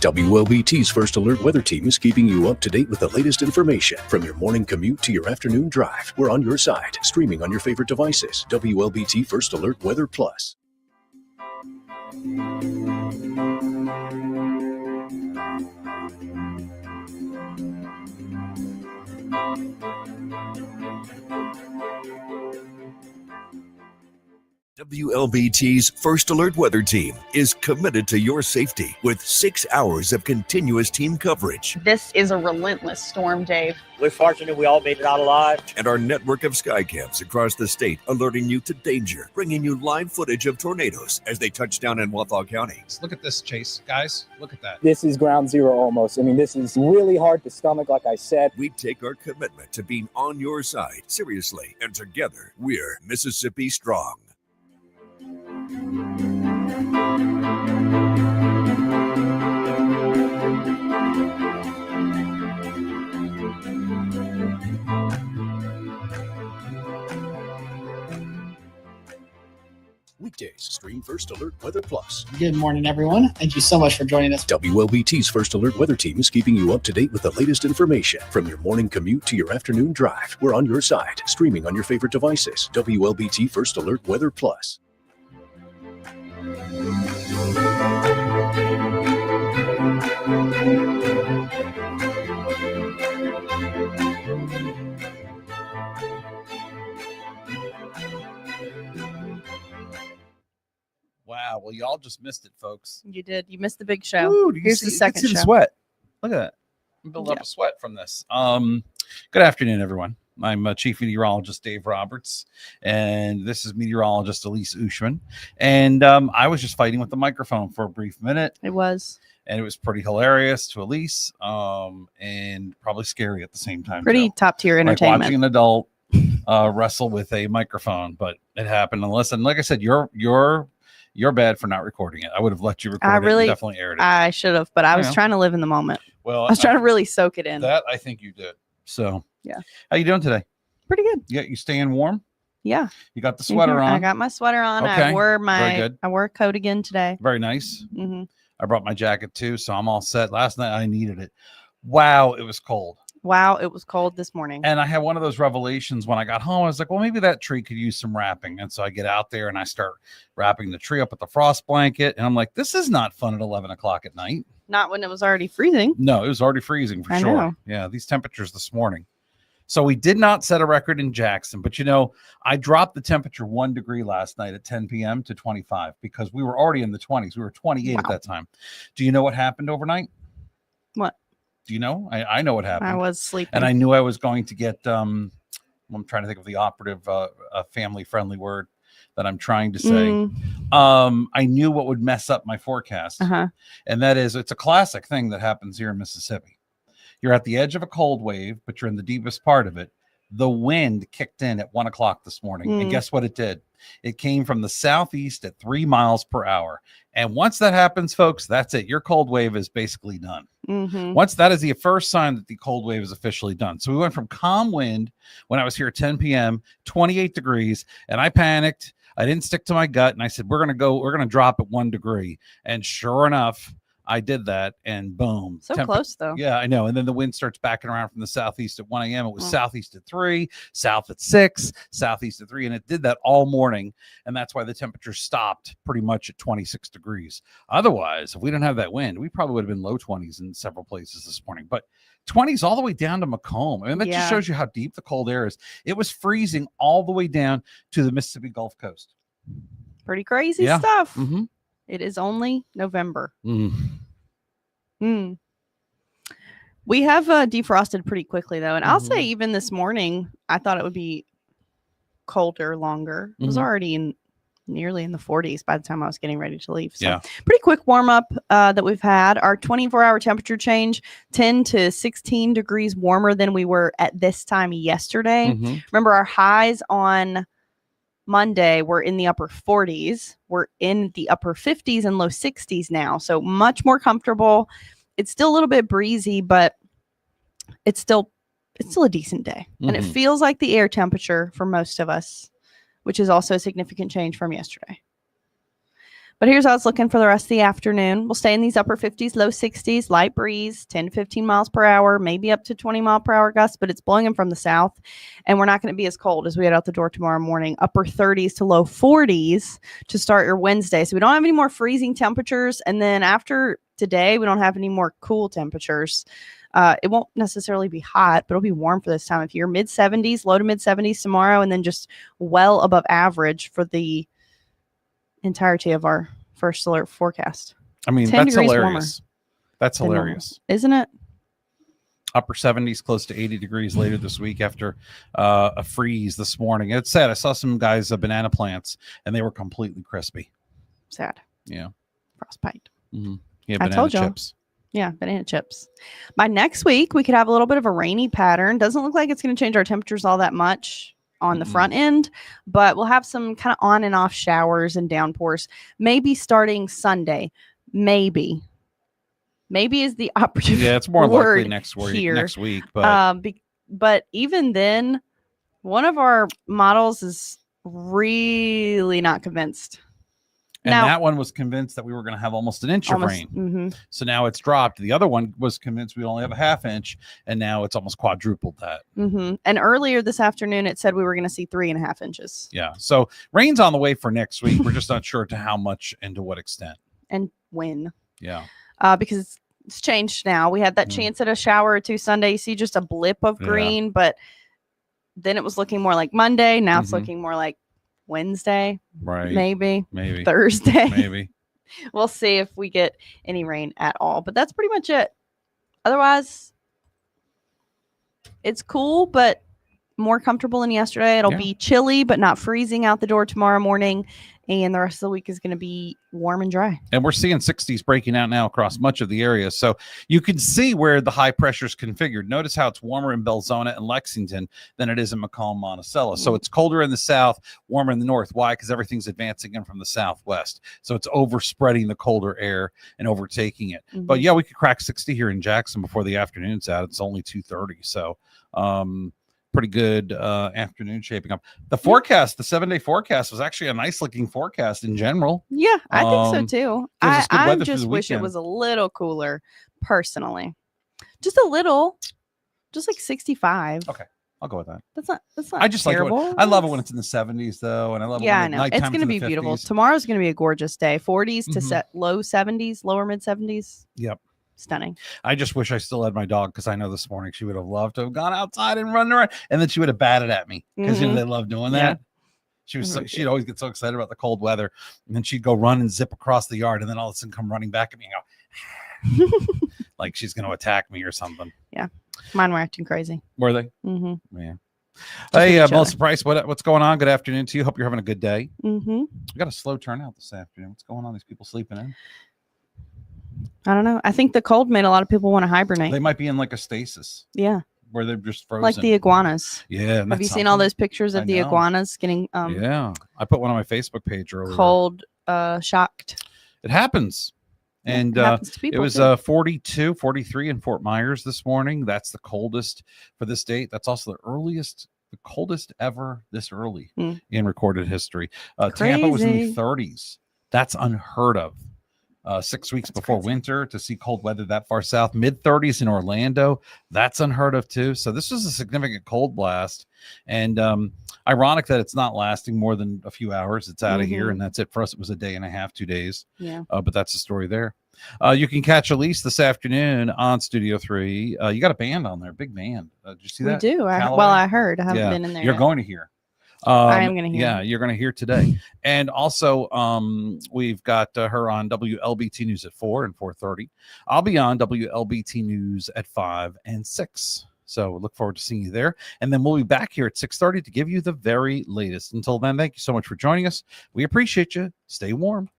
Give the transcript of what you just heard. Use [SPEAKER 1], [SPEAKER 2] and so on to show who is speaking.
[SPEAKER 1] WLBT's First Alert Weather Team is keeping you up to date with the latest information. From your morning commute to your afternoon drive, we're on your side, streaming on your favorite devices. WLBT First Alert Weather Plus. WLBT's First Alert Weather Team is committed to your safety with 6 hours of continuous team coverage.
[SPEAKER 2] This is a relentless storm, Dave.
[SPEAKER 3] We're fortunate we all made it out alive.
[SPEAKER 1] And our network of skycams across the state alerting you to danger, bringing you live footage of tornadoes as they touch down in Wathau County.
[SPEAKER 4] Look at this, Chase. Guys, look at that.
[SPEAKER 5] This is ground zero almost. I mean, this is really hard to stomach, like I said.
[SPEAKER 1] We take our commitment to being on your side seriously, and together we're Mississippi Strong. Weekdays, stream First Alert Weather Plus.
[SPEAKER 6] Good morning, everyone. Thank you so much for joining us.
[SPEAKER 1] WLBT's First Alert Weather Team is keeping you up to date with the latest information. From your morning commute to your afternoon drive, we're on your side, streaming on your favorite devices. WLBT First Alert Weather Plus.
[SPEAKER 4] Wow. Well, y'all just missed it, folks.
[SPEAKER 2] You did. You missed the big show.
[SPEAKER 4] Ooh,
[SPEAKER 2] Here's the second
[SPEAKER 4] see
[SPEAKER 2] show.
[SPEAKER 4] the sweat. Look at that. I'm building up a sweat from this. Good afternoon, everyone. I'm Chief Meteorologist Dave Roberts, and this is meteorologist Elise Ushman. And I was just fighting with the microphone for a brief minute.
[SPEAKER 2] It was.
[SPEAKER 4] And it was pretty hilarious to Elise, and probably scary at the same time.
[SPEAKER 2] Pretty top tier entertainment.
[SPEAKER 4] Like watching an adult wrestle with a microphone, but it happened. And listen, like I said, you're bad for not recording it. I would have let you record it and definitely aired it.
[SPEAKER 2] I should have, but I was trying to live in the moment.
[SPEAKER 4] Well,
[SPEAKER 2] I was trying to really soak it in.
[SPEAKER 4] That I think you did. So
[SPEAKER 2] yeah.
[SPEAKER 4] How you doing today?
[SPEAKER 2] Pretty good.
[SPEAKER 4] Yeah, you staying warm?
[SPEAKER 2] Yeah.
[SPEAKER 4] You got the sweater on?
[SPEAKER 2] I got my sweater on.
[SPEAKER 4] Okay.
[SPEAKER 2] I wore
[SPEAKER 4] Very
[SPEAKER 2] a coat again today.
[SPEAKER 4] Very nice.
[SPEAKER 2] Mm-hmm.
[SPEAKER 4] I brought my jacket too, so I'm all set. Last night I needed it. Wow, it was cold.
[SPEAKER 2] Wow, it was cold this morning.
[SPEAKER 4] And I had one of those revelations when I got home. I was like, well, maybe that tree could use some wrapping. And so I get out there and I start wrapping the tree up with the frost blanket. And I'm like, this is not fun at 11 o'clock at night.
[SPEAKER 2] Not when it was already freezing.
[SPEAKER 4] No, it was already freezing for sure.
[SPEAKER 2] Know.
[SPEAKER 4] Yeah, these temperatures this morning. So we did not set a record in Jackson, but I dropped the temperature 1 degree last night at 10 p.m. to 25 because we were already in the 20s. We were 28 at that time. Do you know what happened overnight?
[SPEAKER 2] What?
[SPEAKER 4] Do you know? I know what happened.
[SPEAKER 2] I was sleeping.
[SPEAKER 4] And I knew I was going to get, I'm trying to think of the operative family-friendly word that I'm trying to say. I knew what would mess up my forecast. And that is, it's a classic thing that happens here in Mississippi. You're at the edge of a cold wave, but you're in the deepest part of it. The wind kicked in at 1 o'clock this morning. And guess what it did? It came from the southeast at 3 miles per hour. And once that happens, folks, that's it. Your cold wave is basically done. Once that is the first sign that the cold wave is officially done. So we went from calm wind when I was here at 10 p.m., 28 degrees, and I panicked. I didn't stick to my gut. And I said, we're going to drop at 1 degree. And sure enough, I did that, and boom.
[SPEAKER 2] So close, though.
[SPEAKER 4] Yeah, I know. And then the wind starts backing around from the southeast at 1 a.m. It was southeast at 3, south at 6, southeast at 3, and it did that all morning. And that's why the temperature stopped pretty much at 26 degrees. Otherwise, if we didn't have that wind, we probably would have been low 20s in several places this morning. But 20s all the way down to Macomb. I mean, that just shows you how deep the cold air is. It was freezing all the way down to the Mississippi Gulf Coast.
[SPEAKER 2] Pretty crazy stuff. It is only November. We have defrosted pretty quickly, though. And I'll say even this morning, I thought it would be colder longer. It was already nearly in the 40s by the time I was getting ready to leave. So pretty quick warm up that we've had. Our 24-hour temperature change, 10 to 16 degrees warmer than we were at this time yesterday. Remember, our highs on Monday were in the upper 40s. We're in the upper 50s and low 60s now. So much more comfortable. It's still a little bit breezy, but it's still a decent day. And it feels like the air temperature for most of us, which is also a significant change from yesterday. But here's how it's looking for the rest of the afternoon. We'll stay in these upper 50s, low 60s, light breeze, 10 to 15 miles per hour, maybe up to 20 mile per hour gusts, but it's blowing in from the south. And we're not going to be as cold as we head out the door tomorrow morning. Upper 30s to low 40s to start your Wednesday. So we don't have any more freezing temperatures. And then after today, we don't have any more cool temperatures. It won't necessarily be hot, but it'll be warm for this time of year. Mid 70s, low to mid 70s tomorrow, and then just well above average for the entirety of our first alert forecast.
[SPEAKER 4] I mean, that's hilarious. That's hilarious,
[SPEAKER 2] isn't it?
[SPEAKER 4] Upper 70s, close to 80 degrees later this week after a freeze this morning. It's sad. I saw some guys' banana plants, and they were completely crispy.
[SPEAKER 2] Sad.
[SPEAKER 4] Yeah.
[SPEAKER 2] Frostbite.
[SPEAKER 4] Mm-hmm. Yeah,
[SPEAKER 2] I told
[SPEAKER 4] chips.
[SPEAKER 2] Yeah, banana chips. By next week, we could have a little bit of a rainy pattern. Doesn't look like it's going to change our temperatures all that much on the front end, but we'll have some kind of on and off showers and downpours, maybe starting Sunday. Maybe is the operative.
[SPEAKER 4] Yeah, it's more
[SPEAKER 2] word
[SPEAKER 4] likely next week.
[SPEAKER 2] But even then, one of our models is really not convinced.
[SPEAKER 4] And that one was convinced that we were going to have almost an inch of rain.
[SPEAKER 2] Mm-hmm.
[SPEAKER 4] So now it's dropped. The other one was convinced we only have a half inch, and now it's almost quadrupled that.
[SPEAKER 2] Mm-hmm. And earlier this afternoon, it said we were going to see 3.5 inches.
[SPEAKER 4] Yeah. So rain's on the way for next week. We're just not sure to how much and to what extent.
[SPEAKER 2] And when.
[SPEAKER 4] Yeah.
[SPEAKER 2] Because it's changed now. We had that chance at a shower or two Sunday. You see just a blip of green, but then it was looking more like Monday. Now it's looking more like Wednesday,
[SPEAKER 4] right?
[SPEAKER 2] Maybe Thursday,
[SPEAKER 4] maybe.
[SPEAKER 2] We'll see if we get any rain at all, but that's pretty much it. Otherwise, it's cool, but more comfortable than yesterday. It'll be chilly, but not freezing out the door tomorrow morning. And the rest of the week is going to be warm and dry.
[SPEAKER 4] And we're seeing 60s breaking out now across much of the area. So you can see where the high pressure is configured. Notice how it's warmer in Belzona and Lexington than it is in McComb, Monticello. So it's colder in the south, warmer in the north. Why? Because everything's advancing in from the southwest. So it's overspreading the colder air and overtaking it. But yeah, we could crack 60 here in Jackson before the afternoon's out. It's only 2:30. So, pretty good afternoon shaping up. The forecast, the 7-day forecast, was actually a nice looking forecast in general.
[SPEAKER 2] Yeah, I think so too. I just wish it
[SPEAKER 4] weekend.
[SPEAKER 2] Was a little cooler, personally. Just a little, just like 65.
[SPEAKER 4] Okay, I'll go with that.
[SPEAKER 2] That's not
[SPEAKER 4] I just
[SPEAKER 2] terrible.
[SPEAKER 4] like it. I love it when it's in the 70s though, and I love it when
[SPEAKER 2] I know. It's going to be beautiful. Tomorrow's going to be a gorgeous day. 40s to set low 70s, lower mid 70s.
[SPEAKER 4] Yep.
[SPEAKER 2] Stunning.
[SPEAKER 4] I just wish I still had my dog, because I know this morning she would have loved to have gone outside and run around, and then she would have batted at me because you know they love doing that. She was she'd always get so excited about the cold weather, and then she'd go run and zip across the yard, and then all of a sudden come running back at me and go like she's going to attack me or something.
[SPEAKER 2] Yeah, mine were acting crazy.
[SPEAKER 4] Were they?
[SPEAKER 2] Mm-hmm.
[SPEAKER 4] Yeah. Hey, Melissa Price, what's going on? Good afternoon to you. Hope you're having a good day.
[SPEAKER 2] Mm-hmm.
[SPEAKER 4] We got a slow turnout this afternoon. What's going on? These people sleeping in?
[SPEAKER 2] I don't know. I think the cold made a lot of people want to hibernate.
[SPEAKER 4] They might be in like a stasis.
[SPEAKER 2] Yeah.
[SPEAKER 4] Where they're just frozen.
[SPEAKER 2] Like the iguanas.
[SPEAKER 4] Yeah.
[SPEAKER 2] Have you seen all those pictures of the iguanas getting
[SPEAKER 4] yeah. I put one on my Facebook page earlier.
[SPEAKER 2] Cold, shocked.
[SPEAKER 4] It happens. And it was 42, 43 in Fort Myers this morning. That's the coldest for this date. That's also the coldest ever this early in recorded history. Tampa was in the 30s. That's unheard of. 6 weeks before winter to see cold weather that far south. Mid 30s in Orlando. That's unheard of too. So this was a significant cold blast. And ironic that it's not lasting more than a few hours. It's out of here, and that's it for us. It was a day and a half, 2 days.
[SPEAKER 2] Yeah.
[SPEAKER 4] But that's the story there. You can catch Elise this afternoon on Studio 3. You got a band on there, big band. Did you see that?
[SPEAKER 2] We do. I heard. I haven't been in there.
[SPEAKER 4] You're
[SPEAKER 2] yet.
[SPEAKER 4] going to hear.
[SPEAKER 2] I am going to hear.
[SPEAKER 4] Yeah, you're going to hear today. And also, we've got her on WLBT News at 4 and 4:30. I'll be on WLBT News at 5 and 6. So look forward to seeing you there. And then we'll be back here at 6:30 to give you the very latest. Until then, thank you so much for joining us. We appreciate you. Stay warm.